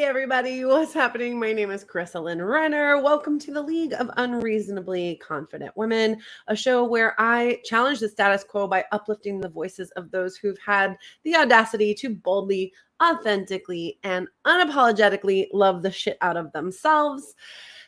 everybody, what's happening? My name is Carissa Lynn Renner. Welcome to the League of Unreasonably Confident Women, a show where I challenge the status quo by uplifting the voices of those who've had the audacity to boldly, authentically, and unapologetically love the shit out of themselves.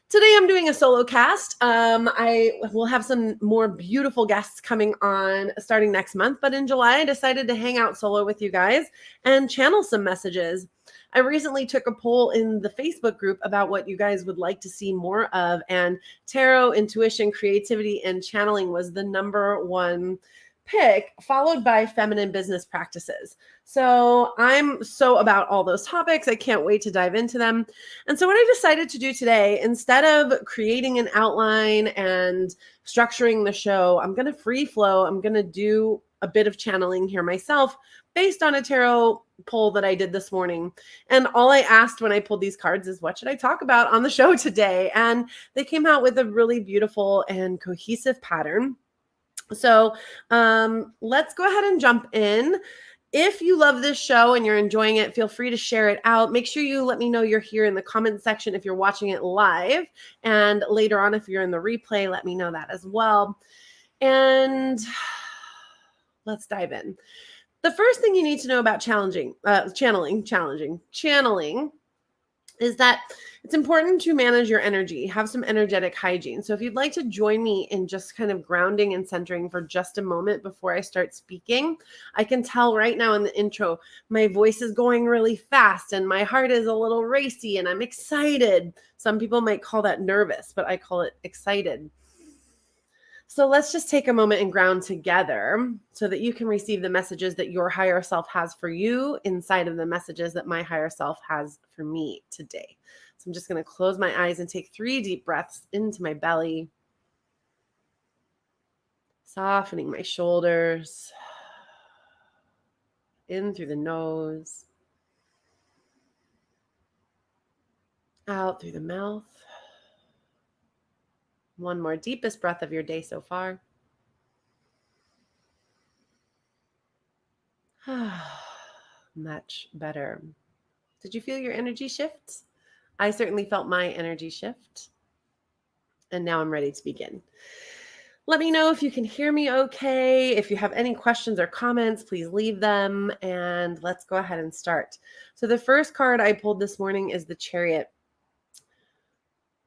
Today I'm doing a solo cast. I will have some more beautiful guests coming on starting next month, but in July I decided to hang out solo with you guys and channel some messages. I recently took a poll in the Facebook group about what you guys would like to see more of, and tarot, intuition, creativity, and channeling was the number one pick, followed by feminine business practices. So I'm so about all those topics. I can't wait to dive into them. And so what I decided to do today, instead of creating an outline and structuring the show, I'm going to free flow. I'm going to do a bit of channeling here myself based on a tarot poll that I did this morning. And all I asked when I pulled these cards is, what should I talk about on the show today? And they came out with a really beautiful and cohesive pattern. So let's go ahead and jump in. If you love this show and you're enjoying it, feel free to share it out. Make sure you let me know you're here in the comment section if you're watching it live. And later on, if you're in the replay, let me know that as well. And let's dive in. The first thing you need to know about channeling is that it's important to manage your energy, have some energetic hygiene. So if you'd like to join me in just kind of grounding and centering for just a moment before I start speaking, I can tell right now in the intro, my voice is going really fast and my heart is a little racy and I'm excited. Some people might call that nervous, but I call it excited. So let's just take a moment and ground together so that you can receive the messages that your higher self has for you inside of the messages that my higher self has for me today. So I'm just going to close my eyes and take 3 deep breaths into my belly, softening my shoulders, in through the nose, out through the mouth. One more deepest breath of your day so far. Much better. Did you feel your energy shift? I certainly felt my energy shift. And now I'm ready to begin. Let me know if you can hear me okay. If you have any questions or comments, please leave them. And let's go ahead and start. So the first card I pulled this morning is the Chariot.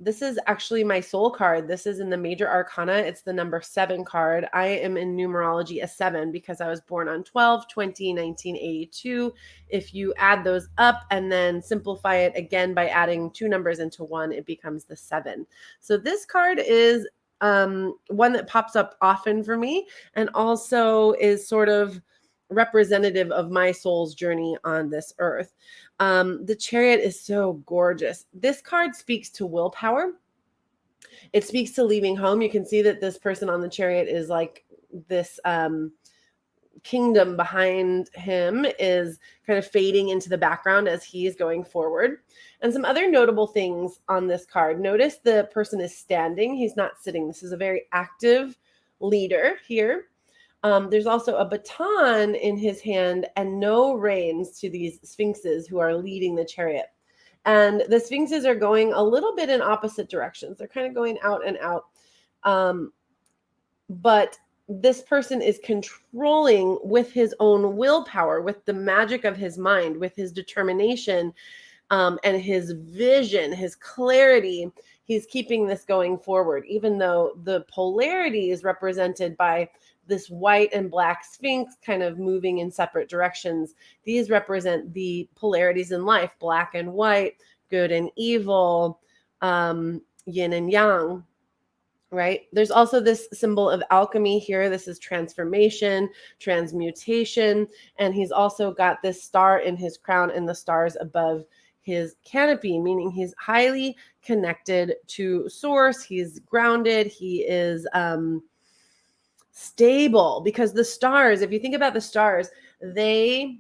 This is actually my soul card. This is in the major arcana. It's the number 7 card. I am in numerology a 7 because I was born on 12/20/1982. If you add those up and then simplify it again by adding 2 numbers into 1, it becomes the 7. So this card is one that pops up often for me and also is sort of representative of my soul's journey on this earth. The Chariot is so gorgeous. This card speaks to willpower. It speaks to leaving home. You can see that this person on the Chariot is like this kingdom behind him is kind of fading into the background as he's going forward. And some other notable things on this card. Notice the person is standing. He's not sitting. This is a very active leader here. There's also a baton in his hand and no reins to these sphinxes who are leading the chariot. And the sphinxes are going a little bit in opposite directions. They're kind of going out and out. But this person is controlling with his own willpower, with the magic of his mind, with his determination and his vision, his clarity. He's keeping this going forward, even though the polarity is represented by this white and black sphinx kind of moving in separate directions. These represent the polarities in life, black and white, good and evil, yin and yang, right? There's also this symbol of alchemy here. This is transformation, transmutation, and he's also got this star in his crown and the stars above his canopy, meaning he's highly connected to source. He's grounded. He is stable, because the stars, if you think about the stars, they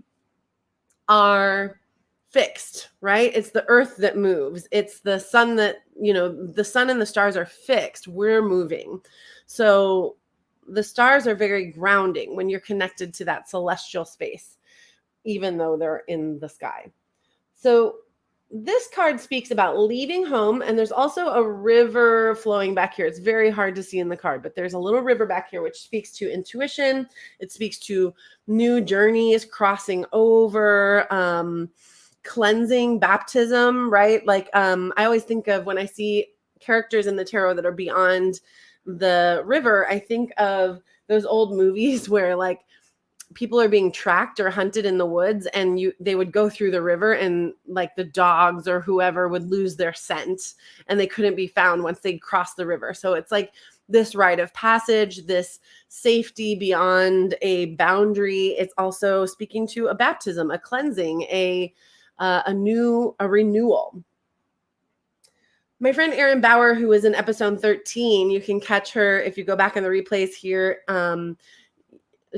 are fixed, right? It's the earth that moves. It's the sun that, the sun and the stars are fixed. We're moving. So the stars are very grounding when you're connected to that celestial space, even though they're in the sky. So this card speaks about leaving home, and there's also a river flowing back here. It's very hard to see in the card, but there's a little river back here, which speaks to intuition. It speaks to new journeys, crossing over, cleansing, baptism, right? Like I always think of when I see characters in the tarot that are beyond the river, I think of those old movies where like people are being tracked or hunted in the woods, and they would go through the river, and like the dogs or whoever would lose their scent and they couldn't be found once they crossed the river. So it's like this rite of passage, this safety beyond a boundary. It's also speaking to a baptism, a cleansing, a renewal. My friend Erin Bauer, who was in episode 13, you can catch her if you go back in the replays here.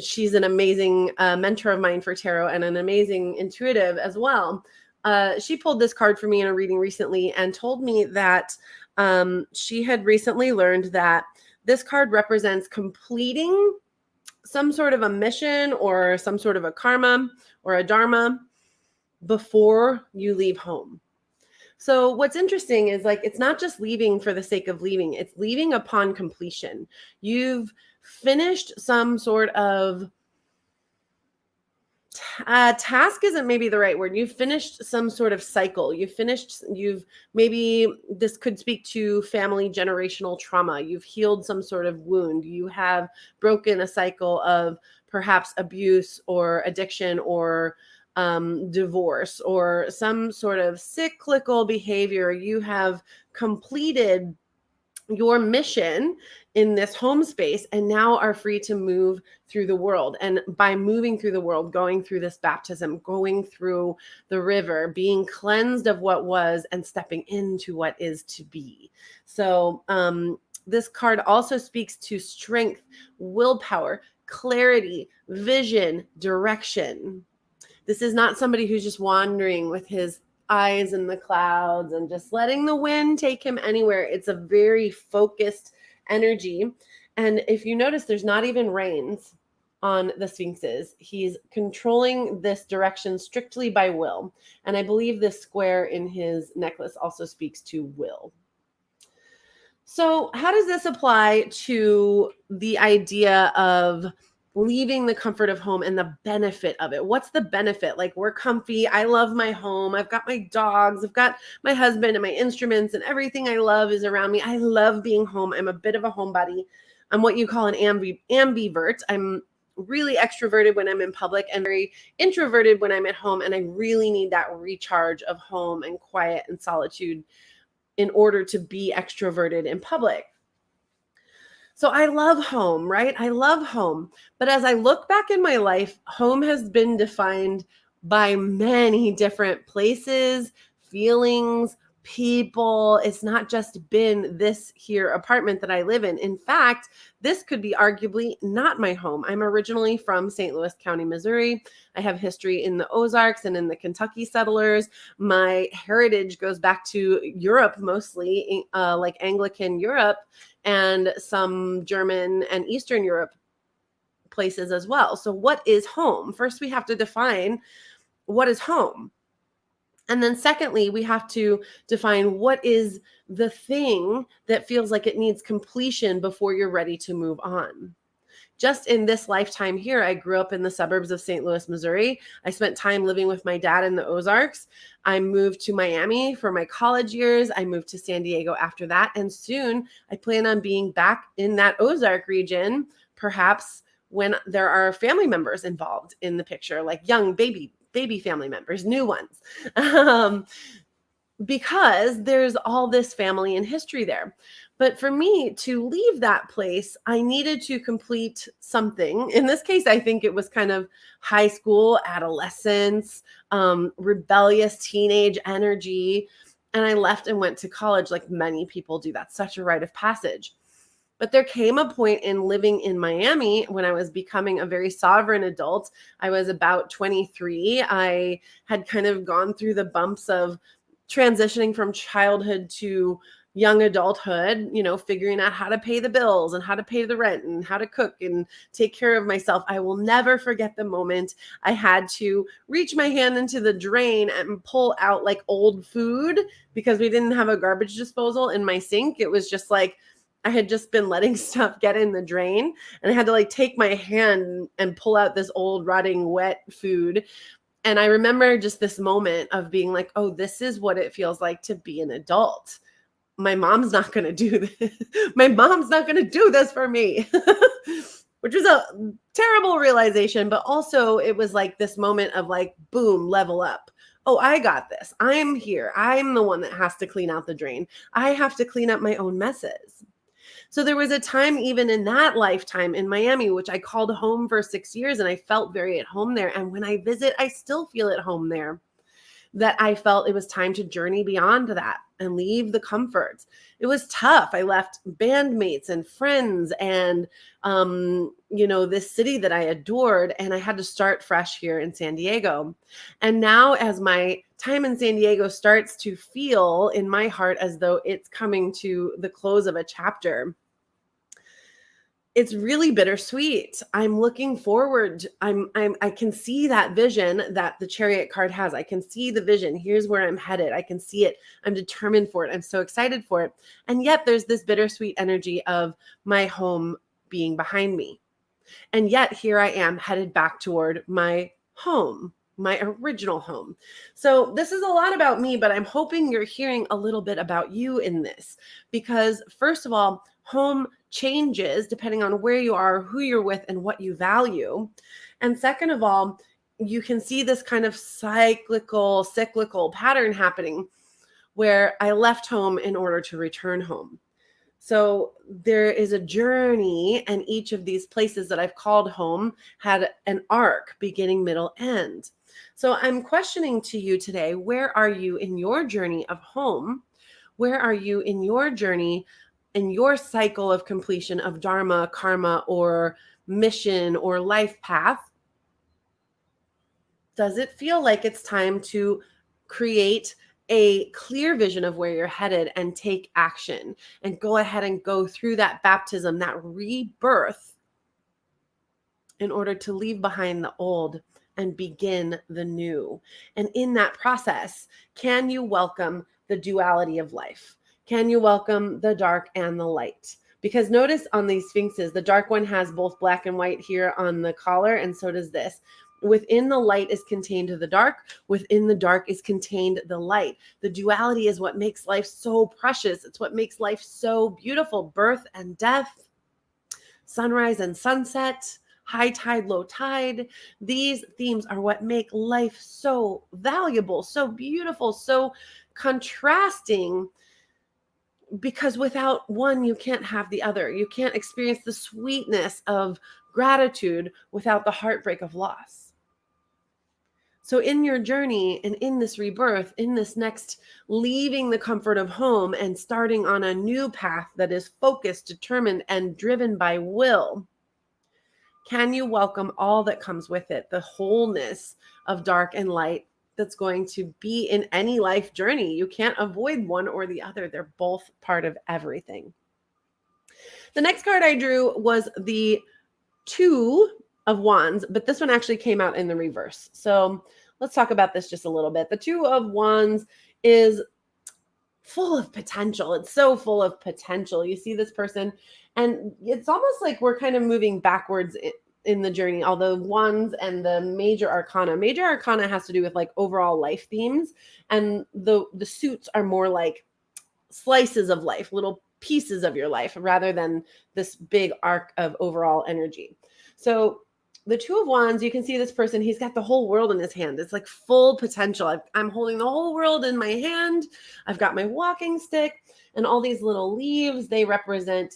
She's an amazing mentor of mine for tarot and an amazing intuitive as well. She pulled this card for me in a reading recently and told me that she had recently learned that this card represents completing some sort of a mission or some sort of a karma or a dharma before you leave home. So what's interesting is like, it's not just leaving for the sake of leaving. It's leaving upon completion. You've finished some sort of task isn't maybe the right word. You've finished some sort of cycle. Maybe this could speak to family generational trauma. You've healed some sort of wound. You have broken a cycle of perhaps abuse or addiction or divorce or some sort of cyclical behavior. You have completed your mission in this home space and now are free to move through the world. And by moving through the world, going through this baptism, going through the river, being cleansed of what was and stepping into what is to be. So this card also speaks to strength, willpower, clarity, vision, direction. This is not somebody who's just wandering with his eyes in the clouds and just letting the wind take him anywhere. It's a very focused energy. And if you notice, there's not even reins on the Sphinxes. He's controlling this direction strictly by will. And I believe this square in his necklace also speaks to will. So how does this apply to the idea of leaving the comfort of home and the benefit of it? What's the benefit? Like, we're comfy. I love my home. I've got my dogs. I've got my husband and my instruments, and everything I love is around me. I love being home. I'm a bit of a homebody. I'm what you call an ambivert. I'm really extroverted when I'm in public and very introverted when I'm at home. And I really need that recharge of home and quiet and solitude in order to be extroverted in public. So I love home, right? I love home. But as I look back in my life, home has been defined by many different places, feelings, people. It's not just been this here apartment that I live in. In fact, this could be arguably not my home. I'm originally from St. Louis County, Missouri. I have history in the Ozarks and in the Kentucky settlers. My heritage goes back to Europe, mostly like Anglican Europe, and some German and Eastern Europe places as well. So what is home? First, we have to define what is home. And then secondly, we have to define what is the thing that feels like it needs completion before you're ready to move on. Just in this lifetime here, I grew up in the suburbs of St. Louis, Missouri. I spent time living with my dad in the Ozarks. I moved to Miami for my college years. I moved to San Diego after that. And soon I plan on being back in that Ozark region, perhaps when there are family members involved in the picture, like young baby family members, new ones, because there's all this family and history there. But for me to leave that place, I needed to complete something. In this case, I think it was kind of high school, adolescence, rebellious teenage energy. And I left and went to college like many people do. That's such a rite of passage. But there came a point in living in Miami when I was becoming a very sovereign adult. I was about 23. I had kind of gone through the bumps of transitioning from childhood to young adulthood, figuring out how to pay the bills and how to pay the rent and how to cook and take care of myself. I will never forget the moment I had to reach my hand into the drain and pull out like old food because we didn't have a garbage disposal in my sink. It was just like I had just been letting stuff get in the drain, and I had to like take my hand and pull out this old rotting wet food. And I remember just this moment of being like, oh, this is what it feels like to be an adult. My mom's not going to do this. My mom's not going to do this for me, which was a terrible realization. But also it was like this moment of like, boom, level up. Oh, I got this. I'm here. I'm the one that has to clean out the drain. I have to clean up my own messes. So there was a time even in that lifetime in Miami, which I called home for 6 years, and I felt very at home there. And when I visit, I still feel at home there. That I felt it was time to journey beyond that and leave the comforts. It was tough. I left bandmates and friends and, this city that I adored, and I had to start fresh here in San Diego. And now as my time in San Diego starts to feel in my heart as though it's coming to the close of a chapter, it's really bittersweet. I'm looking forward. I can see that vision that the Chariot card has. I can see the vision. Here's where I'm headed. I can see it. I'm determined for it. I'm so excited for it. And yet there's this bittersweet energy of my home being behind me. And yet here I am headed back toward my home, my original home. So this is a lot about me, but I'm hoping you're hearing a little bit about you in this, because first of all, home changes depending on where you are, who you're with, and what you value. And second of all, you can see this kind of cyclical pattern happening where I left home in order to return home. So there is a journey, and each of these places that I've called home had an arc, beginning, middle, end. So I'm questioning to you today, where are you in your journey of home? Where are you in your journey, in your cycle of completion of dharma, karma, or mission or life path? Does it feel like it's time to create a clear vision of where you're headed and take action and go ahead and go through that baptism, that rebirth, in order to leave behind the old and begin the new? And in that process, can you welcome the duality of life? Can you welcome the dark and the light? Because notice on these sphinxes, the dark one has both black and white here on the collar, and so does this. Within the light is contained the dark. Within the dark is contained the light. The duality is what makes life so precious. It's what makes life so beautiful. Birth and death, sunrise and sunset, high tide, low tide. These themes are what make life so valuable, so beautiful, so contrasting, because without one, you can't have the other. You can't experience the sweetness of gratitude without the heartbreak of loss. So in your journey and in this rebirth, in this next leaving the comfort of home and starting on a new path that is focused, determined, and driven by will, can you welcome all that comes with it, the wholeness of dark and light that's going to be in any life journey? You can't avoid one or the other. They're both part of everything. The next card I drew was the Two of Wands, but this one actually came out in the reverse. So let's talk about this just a little bit. The Two of Wands is full of potential. It's so full of potential. You see this person, and it's almost like we're kind of moving backwards in the journey, although Wands and the major arcana has to do with like overall life themes, and the suits are more like slices of life, little pieces of your life, rather than this big arc of overall energy. So the Two of Wands, you can see this person, he's got the whole world in his hand. It's like full potential. I'm holding the whole world in my hand. I've got my walking stick, and all these little leaves, they represent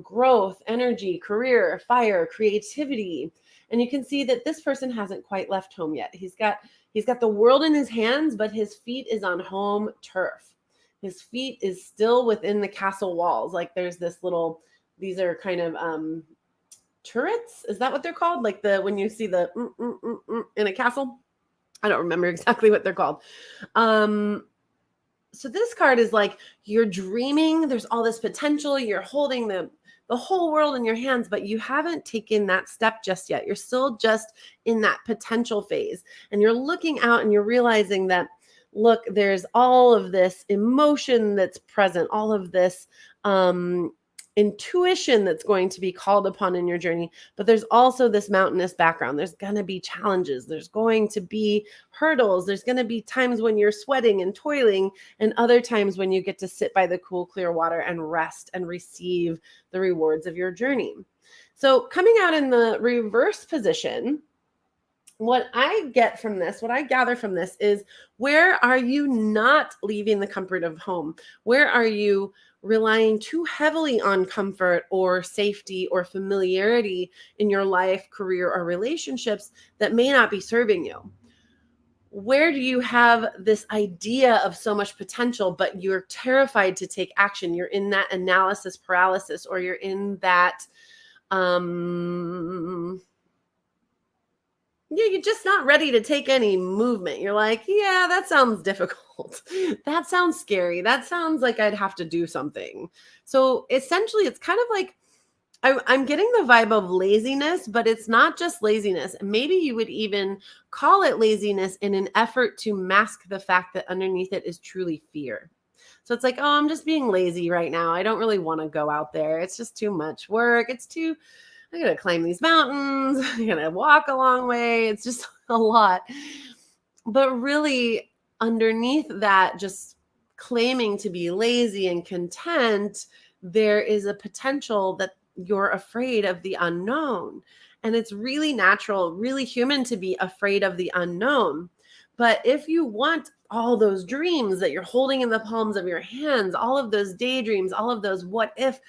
growth, energy, career, fire, creativity. And you can see that this person hasn't quite left home yet. He's got the world in his hands, but his feet is on home turf. His feet is still within the castle walls. Like there's this little, these are kind of turrets. Is that what they're called? Like when you see the in a castle? I don't remember exactly what they're called. So this card is like, you're dreaming, there's all this potential, you're holding the whole world in your hands, but you haven't taken that step just yet. You're still just in that potential phase. And you're looking out and you're realizing that, look, there's all of this emotion that's present, all of this intuition that's going to be called upon in your journey. But there's also this mountainous background. There's going to be challenges. There's going to be hurdles. There's going to be times when you're sweating and toiling, and other times when you get to sit by the cool, clear water and rest and receive the rewards of your journey. So coming out in the reverse position, what I get from this, what I gather from this is, where are you not leaving the comfort of home? Where are you relying too heavily on comfort or safety or familiarity in your life, career, or relationships that may not be serving you? Where do you have this idea of so much potential, but you're terrified to take action? You're in that analysis paralysis, or you're in that, you're just not ready to take any movement. You're like, yeah, that sounds difficult. That sounds scary. That sounds like I'd have to do something. So essentially, it's kind of like, I'm getting the vibe of laziness, but it's not just laziness. Maybe you would even call it laziness in an effort to mask the fact that underneath it is truly fear. So it's like, oh, I'm just being lazy right now. I don't really want to go out there. It's just too much work. I gotta climb these mountains. I gotta walk a long way. It's just a lot. But really, underneath that, just claiming to be lazy and content, there is a potential that you're afraid of the unknown. And it's really natural, really human to be afraid of the unknown. But if you want all those dreams that you're holding in the palms of your hands, all of those daydreams, all of those what if,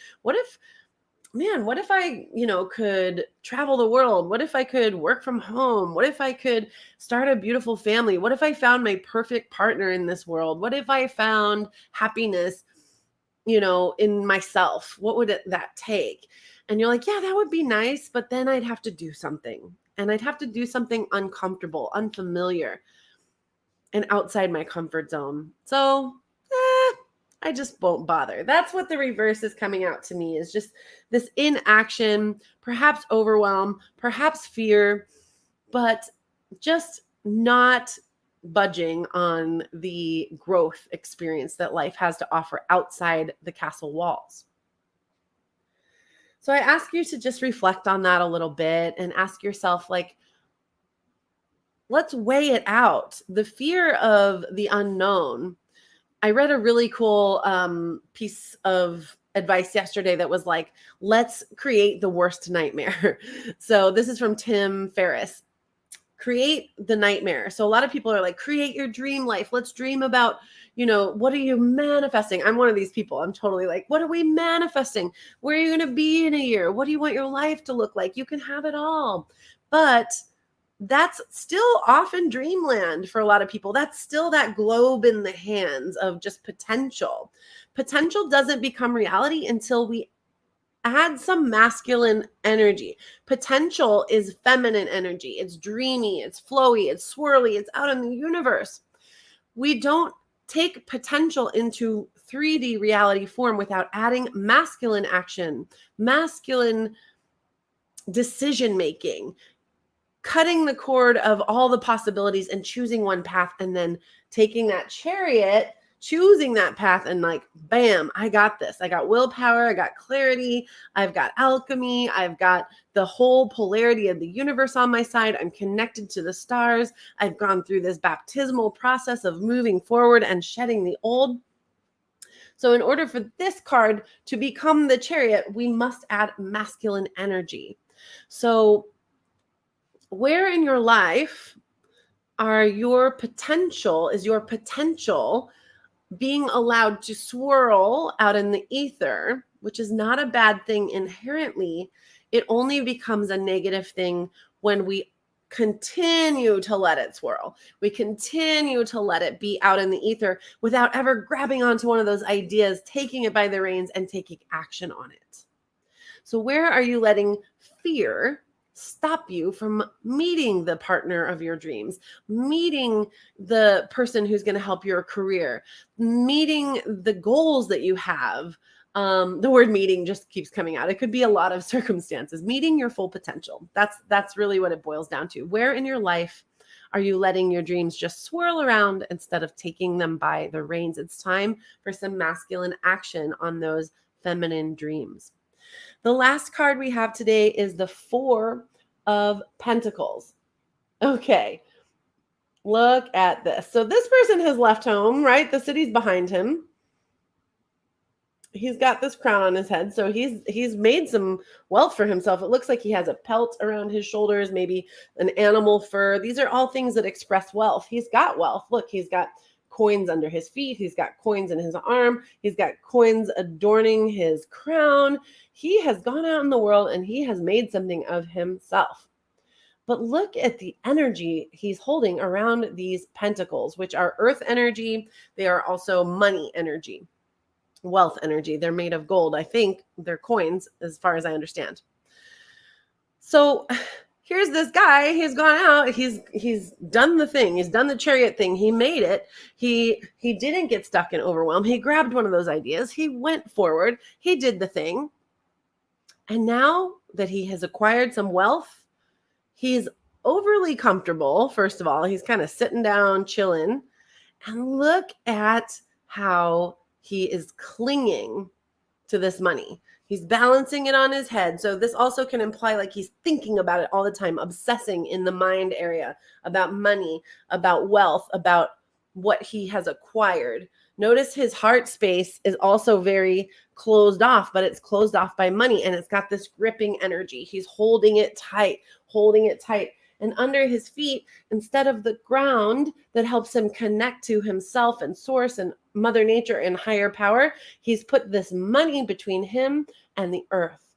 man, what if I, could travel the world? What if I could work from home? What if I could start a beautiful family? What if I found my perfect partner in this world? What if I found happiness, in myself? What would that take? And you're like, yeah, that would be nice, but then I'd have to do something. And I'd have to do something uncomfortable, unfamiliar, and outside my comfort zone. So, I just won't bother. That's what the reverse is coming out to me, is just this inaction, perhaps overwhelm, perhaps fear, but just not budging on the growth experience that life has to offer outside the castle walls. So I ask you to just reflect on that a little bit and ask yourself, like, let's weigh it out. The fear of the unknown. I read a really cool piece of advice yesterday that was like, let's create the worst nightmare. So this is from Tim Ferriss. Create the nightmare. So a lot of people are like, create your dream life. Let's dream about, what are you manifesting? I'm one of these people. I'm totally like, what are we manifesting? Where are you going to be in a year? What do you want your life to look like? You can have it all. But that's still often dreamland for a lot of people. That's still that globe in the hands of just potential. Potential doesn't become reality until we add some masculine energy. Potential is feminine energy. It's dreamy, it's flowy, it's swirly, it's out in the universe. We don't take potential into 3D reality form without adding masculine action, masculine decision making, cutting the cord of all the possibilities and choosing one path, and then taking that chariot, choosing that path, and like, bam, I got this. I got willpower. I got clarity. I've got alchemy. I've got the whole polarity of the universe on my side. I'm connected to the stars. I've gone through this baptismal process of moving forward and shedding the old. So in order for this card to become the chariot, we must add masculine energy. So where in your life is your potential being allowed to swirl out in the ether, which is not a bad thing inherently? It only becomes a negative thing when we continue to let it swirl. We continue to let it be out in the ether without ever grabbing onto one of those ideas, taking it by the reins, and taking action on it. So where are you letting fear stop you from meeting the partner of your dreams, meeting the person who's going to help your career, meeting the goals that you have. The word meeting just keeps coming out. It could be a lot of circumstances. Meeting your full potential. That's really what it boils down to. Where in your life are you letting your dreams just swirl around instead of taking them by the reins? It's time for some masculine action on those feminine dreams. The last card we have today is the Four of Pentacles. Okay, look at this. So this person has left home, right? The city's behind him. He's got this crown on his head, so he's made some wealth for himself. It looks like he has a pelt around his shoulders, maybe an animal fur. These are all things that express wealth. He's got wealth. Look, he's got coins under his feet. He's got coins in his arm. He's got coins adorning his crown. He has gone out in the world and he has made something of himself. But look at the energy he's holding around these pentacles, which are earth energy. They are also money energy, wealth energy. They're made of gold. I think they're coins as far as I understand. So here's this guy. He's gone out. He's done the thing. He's done the chariot thing. He made it. He didn't get stuck in overwhelm. He grabbed one of those ideas. He went forward. He did the thing. And now that he has acquired some wealth, he's overly comfortable. First of all, he's kind of sitting down, chilling. And look at how he is clinging to this money. He's balancing it on his head. So this also can imply like he's thinking about it all the time, obsessing in the mind area about money, about wealth, about what he has acquired. Notice his heart space is also very closed off, but it's closed off by money, and it's got this gripping energy. He's holding it tight, holding it tight. And under his feet, instead of the ground that helps him connect to himself and source and Mother Nature and higher power, he's put this money between him and the earth.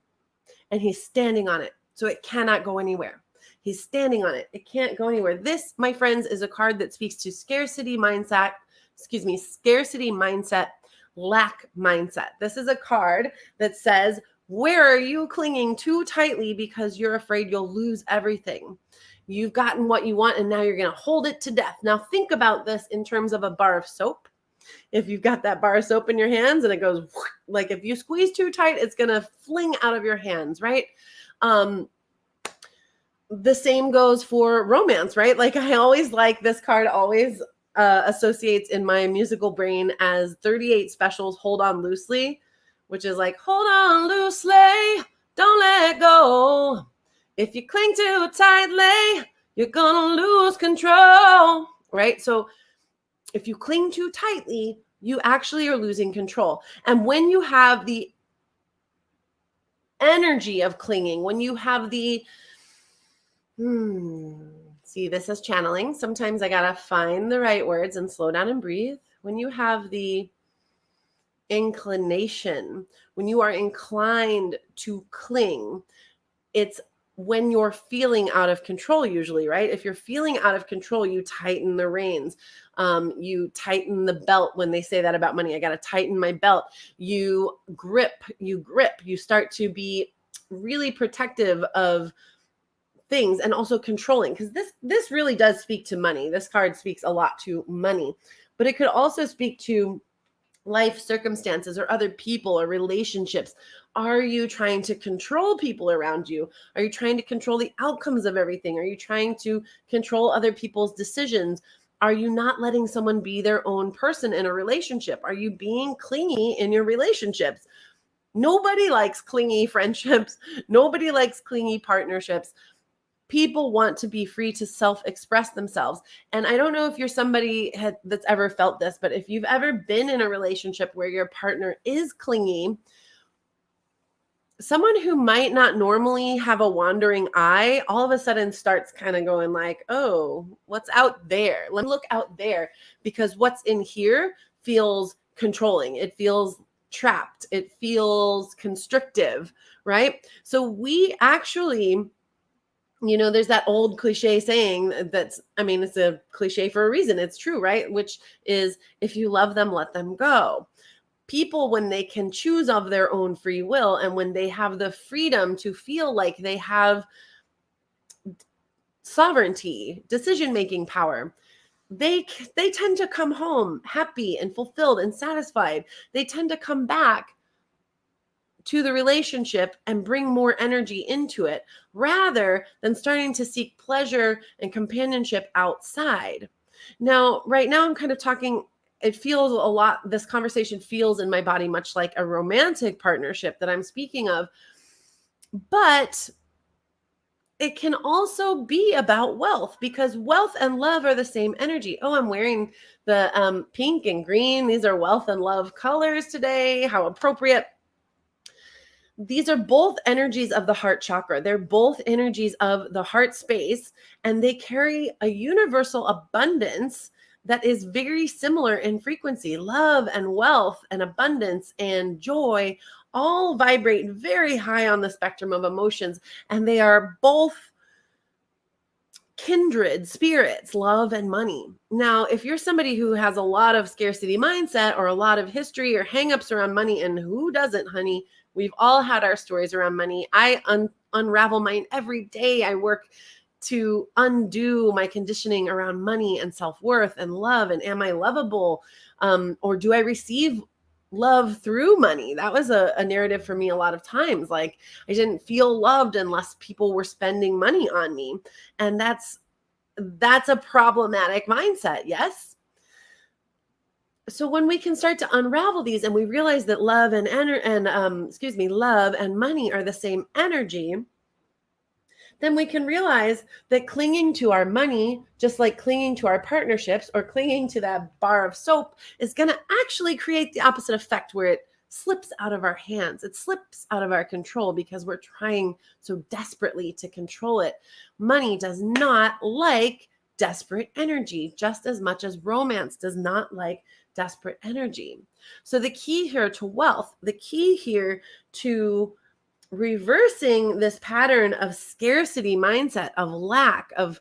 And he's standing on it, so it cannot go anywhere. He's standing on it. It can't go anywhere. This, my friends, is a card that speaks to scarcity mindset, lack mindset. This is a card that says, where are you clinging too tightly because you're afraid you'll lose everything? You've gotten what you want and now you're going to hold it to death. Now think about this in terms of a bar of soap. If you've got that bar of soap in your hands and it goes, like if you squeeze too tight, it's going to fling out of your hands, right? The same goes for romance, right? Like I always like this card always associates in my musical brain as 38 Specials, Hold On Loosely, which is like, hold on loosely, don't let go. If you cling too tightly, you're gonna lose control, right? So if you cling too tightly, you actually are losing control. And when you have the energy of clinging, when you have the, see, this is channeling. Sometimes I gotta find the right words and slow down and breathe. When you have the inclination, when you are inclined to cling, it's when you're feeling out of control usually, right? If you're feeling out of control, you tighten the reins. You tighten the belt. When they say that about money, I got to tighten my belt. You grip, you start to be really protective of things and also controlling, because this really does speak to money. This card speaks a lot to money, but it could also speak to life circumstances or other people or relationships. Are you trying to control people around you? Are you trying to control the outcomes of everything? Are you trying to control other people's decisions? Are you not letting someone be their own person in a relationship? Are you being clingy in your relationships? Nobody likes clingy friendships. Nobody likes clingy partnerships. People want to be free to self-express themselves. And I don't know if you're somebody that's ever felt this, but if you've ever been in a relationship where your partner is clingy, someone who might not normally have a wandering eye, all of a sudden starts kind of going like, oh, what's out there? Let me look out there, because what's in here feels controlling. It feels trapped. It feels constrictive, right? So we actually, there's that old cliche saying that's, it's a cliche for a reason. It's true, right? Which is, if you love them, let them go. People, when they can choose of their own free will, and when they have the freedom to feel like they have sovereignty, decision-making power. They tend to come home happy and fulfilled and satisfied. They tend to come back to the relationship and bring more energy into it rather than starting to seek pleasure and companionship outside. Now, right now I'm kind of talking, it feels a lot, this conversation feels in my body much like a romantic partnership that I'm speaking of, but it can also be about wealth, because wealth and love are the same energy. Oh, I'm wearing the pink and green. These are wealth and love colors today. How appropriate. These are both energies of the heart chakra. They're both energies of the heart space, and they carry a universal abundance that is very similar in frequency. Love and wealth and abundance and joy all vibrate very high on the spectrum of emotions, and they are both kindred spirits, love and money. Now, if you're somebody who has a lot of scarcity mindset or a lot of history or hangups around money, and who doesn't, honey? We've all had our stories around money. I unravel mine every day. I work to undo my conditioning around money and self-worth and love. And am I lovable? Or do I receive love through money? That was a narrative for me a lot of times. Like, I didn't feel loved unless people were spending money on me. And that's a problematic mindset. Yes. So when we can start to unravel these and we realize that love love and money are the same energy, then we can realize that clinging to our money, just like clinging to our partnerships or clinging to that bar of soap, is going to actually create the opposite effect, where it slips out of our hands. It slips out of our control because we're trying so desperately to control it. Money does not like desperate energy, just as much as romance does not like desperate energy. So the key here to wealth, the key here to reversing this pattern of scarcity mindset, of lack, of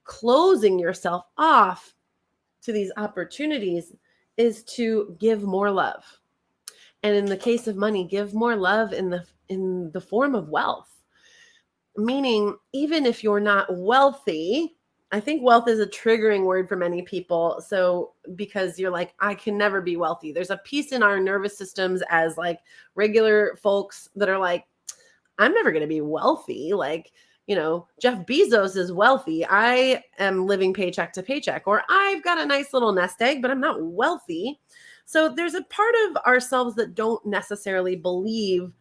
closing yourself off to these opportunities, is to give more love. And in the case of money, give more love in the form of wealth. Meaning, even if you're not wealthy, I think wealth is a triggering word for many people. So because you're like, I can never be wealthy. There's a piece in our nervous systems as like regular folks that are like, I'm never going to be wealthy. Like, Jeff Bezos is wealthy. I am living paycheck to paycheck, or I've got a nice little nest egg, but I'm not wealthy. So there's a part of ourselves that don't necessarily believe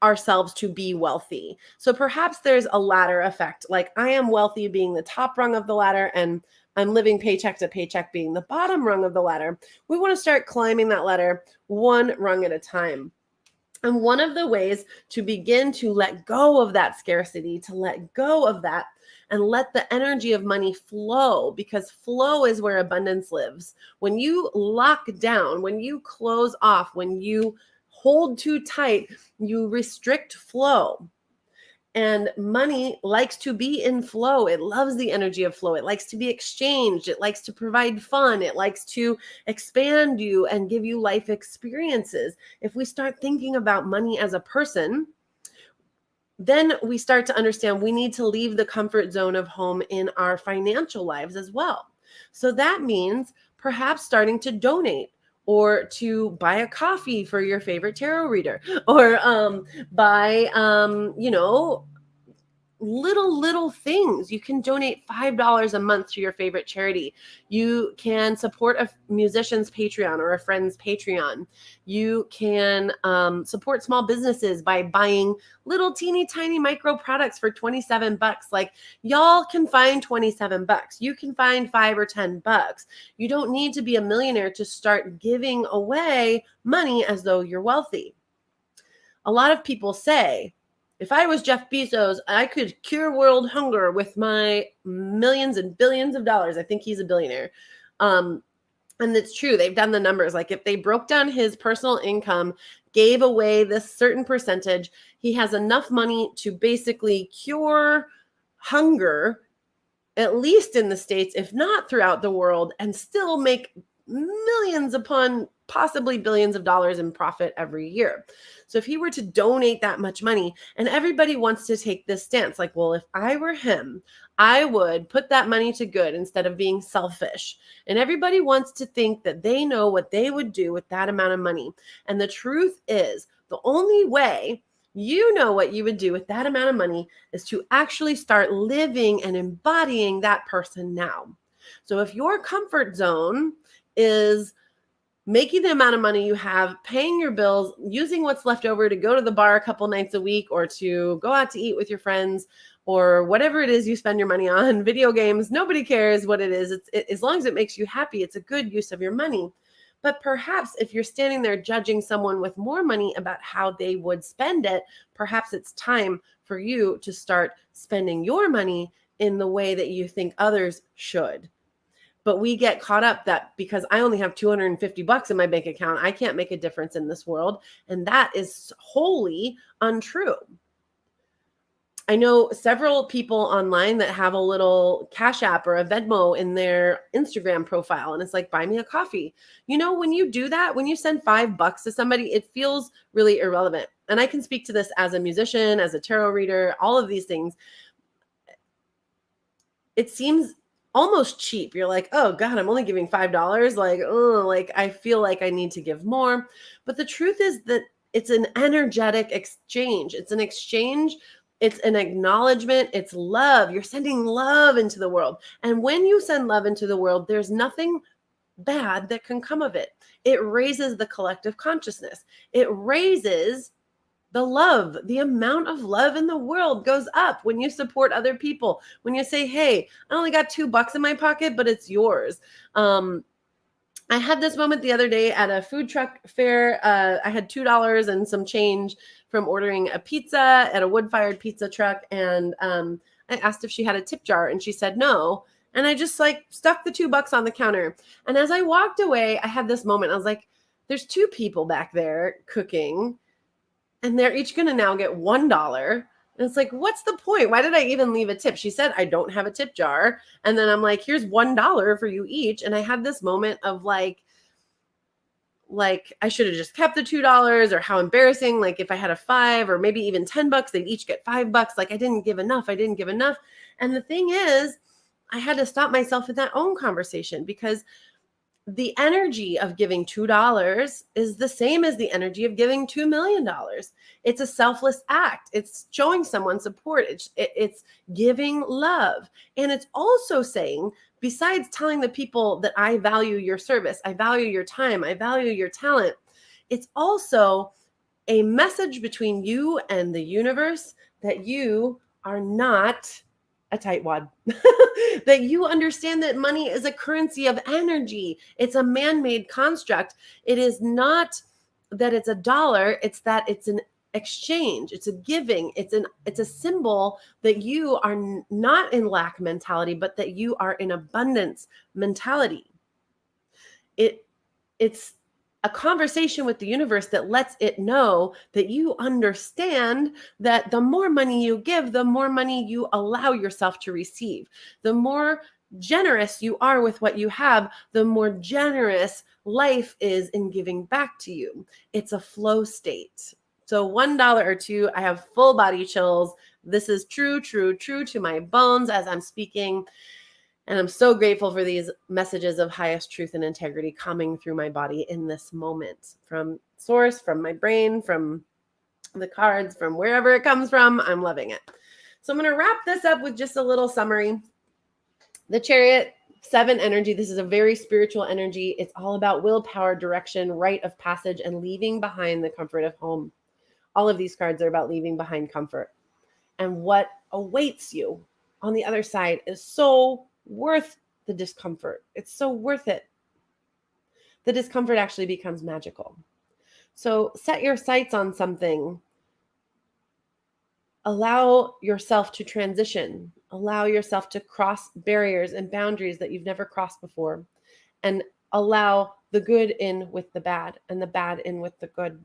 ourselves to be wealthy. So perhaps there's a ladder effect. Like, I am wealthy being the top rung of the ladder, and I'm living paycheck to paycheck being the bottom rung of the ladder. We want to start climbing that ladder one rung at a time. And one of the ways to begin to let go of that scarcity, to let go of that and let the energy of money flow, because flow is where abundance lives. When you lock down, when you close off, when you hold too tight, you restrict flow. And money likes to be in flow. It loves the energy of flow. It likes to be exchanged. It likes to provide fun. It likes to expand you and give you life experiences. If we start thinking about money as a person, then we start to understand we need to leave the comfort zone of home in our financial lives as well. So that means perhaps starting to donate, or to buy a coffee for your favorite tarot reader, or buy, little things. You can donate $5 a month to your favorite charity. You can support a musician's Patreon or a friend's Patreon. You can support small businesses by buying little teeny tiny micro products for $27. Like, y'all can find $27. You can find $5 or $10. You don't need to be a millionaire to start giving away money as though you're wealthy. A lot of people say, if I was Jeff Bezos, I could cure world hunger with my millions and billions of dollars. I think he's a billionaire. And it's true. They've done the numbers. Like, if they broke down his personal income, gave away this certain percentage, he has enough money to basically cure hunger, at least in the States, if not throughout the world, and still make millions upon possibly billions of dollars in profit every year. So if he were to donate that much money, and everybody wants to take this stance, like, well, if I were him, I would put that money to good instead of being selfish. And everybody wants to think that they know what they would do with that amount of money. And the truth is, the only way you know what you would do with that amount of money is to actually start living and embodying that person now. So if your comfort zone is making the amount of money you have, paying your bills, using what's left over to go to the bar a couple nights a week or to go out to eat with your friends or whatever it is you spend your money on, video games, nobody cares what it is. As long as it makes you happy, it's a good use of your money. But perhaps if you're standing there judging someone with more money about how they would spend it, perhaps it's time for you to start spending your money in the way that you think others should. But we get caught up that because I only have $250 in my bank account, I can't make a difference in this world. And that is wholly untrue. I know several people online that have a little Cash App or a Venmo in their Instagram profile. And it's like, buy me a coffee. You know, when you do that, when you send $5 to somebody, it feels really irrelevant. And I can speak to this as a musician, as a tarot reader, all of these things. It seems almost cheap. You're like, oh God, I'm only giving $5. Like, oh, like I feel like I need to give more. But the truth is that it's an energetic exchange. It's an exchange. It's an acknowledgement. It's love. You're sending love into the world. And when you send love into the world, there's nothing bad that can come of it. It raises the collective consciousness. It raises the love. The amount of love in the world goes up when you support other people. When you say, hey, I only got $2 in my pocket, but it's yours. I had this moment the other day at a food truck fair. I had $2 and some change from ordering a pizza at a wood-fired pizza truck. And I asked if she had a tip jar and she said no. And I just like stuck the $2 on the counter. And as I walked away, I had this moment. I was like, there's two people back there cooking and they're each going to now get $1. And it's like, what's the point? Why did I even leave a tip? She said, I don't have a tip jar. And then I'm like, here's $1 for you each. And I had this moment of like I should have just kept the $2 or how embarrassing. Like if I had a 5 or maybe even $10, they'd each get $5. Like I didn't give enough. And the thing is, I had to stop myself in that own conversation because the energy of giving $2 is the same as the energy of giving $2 million. It's a selfless act. It's showing someone support. It's giving love. And it's also saying, besides telling the people that I value your service, I value your time, I value your talent, it's also a message between you and the universe that you are not a tightwad, that you understand that money is a currency of energy. It's a man-made construct. It is not that it's a dollar. It's that it's an exchange. It's a giving. It's a symbol that you are not in lack mentality, but that you are in abundance mentality. It's a conversation with the universe that lets it know that you understand that the more money you give, the more money you allow yourself to receive. The more generous you are with what you have, the more generous life is in giving back to you. It's a flow state. So $1 or $2, I have full body chills. This is true to my bones as I'm speaking. And I'm so grateful for these messages of highest truth and integrity coming through my body in this moment, from source, from my brain, from the cards, from wherever it comes from. I'm loving it. So I'm going to wrap this up with just a little summary. The Chariot, 7 energy. This is a very spiritual energy. It's all about willpower, direction, rite of passage, and leaving behind the comfort of home. All of these cards are about leaving behind comfort. And what awaits you on the other side is so worth the discomfort. It's so worth it. The discomfort actually becomes magical. So set your sights on something. Allow yourself to transition. Allow yourself to cross barriers and boundaries that you've never crossed before. And allow the good in with the bad and the bad in with the good.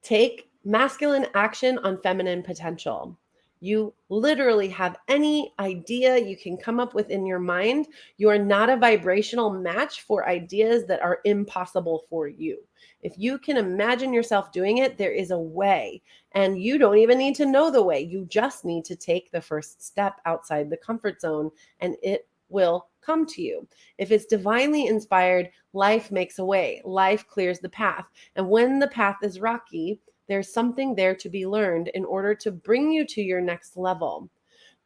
Take masculine action on feminine potential. You literally have any idea you can come up with in your mind. You are not a vibrational match for ideas that are impossible for you. If you can imagine yourself doing it, there is a way. And you don't even need to know the way. You just need to take the first step outside the comfort zone, and it will come to you. If it's divinely inspired, life makes a way. Life clears the path. And when the path is rocky, there's something there to be learned in order to bring you to your next level.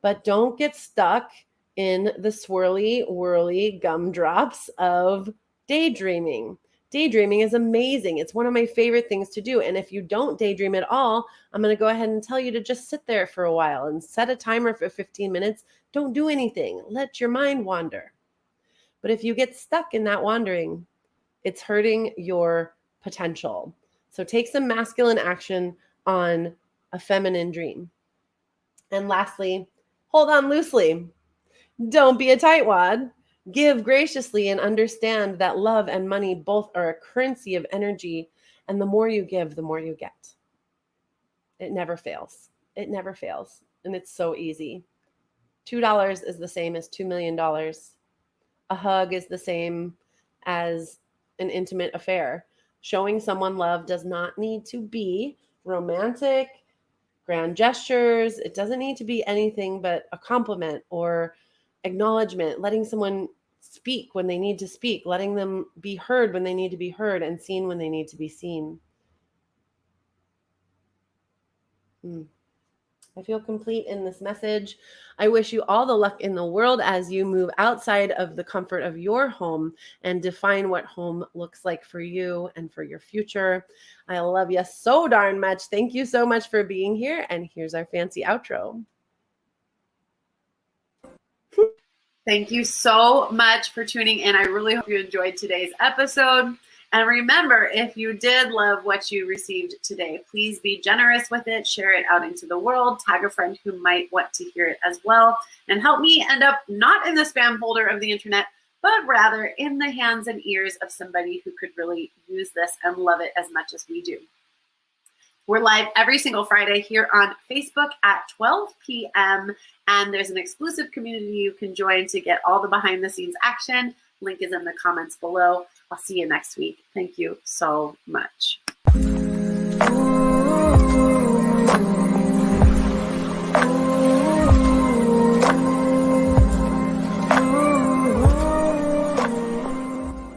But don't get stuck in the swirly, whirly gumdrops of daydreaming. Daydreaming is amazing. It's one of my favorite things to do. And if you don't daydream at all, I'm going to go ahead and tell you to just sit there for a while and set a timer for 15 minutes. Don't do anything. Let your mind wander. But if you get stuck in that wandering, it's hurting your potential. So take some masculine action on a feminine dream. And lastly, hold on loosely. Don't be a tightwad. Give graciously and understand that love and money both are a currency of energy. And the more you give, the more you get. It never fails. It never fails. And it's so easy. $2 is the same as $2 million. A hug is the same as an intimate affair. Showing someone love does not need to be romantic, grand gestures. It doesn't need to be anything but a compliment or acknowledgement, letting someone speak when they need to speak, letting them be heard when they need to be heard, and seen when they need to be seen. I feel complete in this message. I wish you all the luck in the world as you move outside of the comfort of your home and define what home looks like for you and for your future. I love you so darn much. Thank you so much for being here. And here's our fancy outro. Thank you so much for tuning in. I really hope you enjoyed today's episode. And remember, if you did love what you received today, please be generous with it. Share it out into the world. Tag a friend who might want to hear it as well. And help me end up not in the spam folder of the internet, but rather in the hands and ears of somebody who could really use this and love it as much as we do. We're live every single Friday here on Facebook at 12 p.m. And there's an exclusive community you can join to get all the behind the scenes action. Link is in the comments below. I'll see you next week. Thank you so much.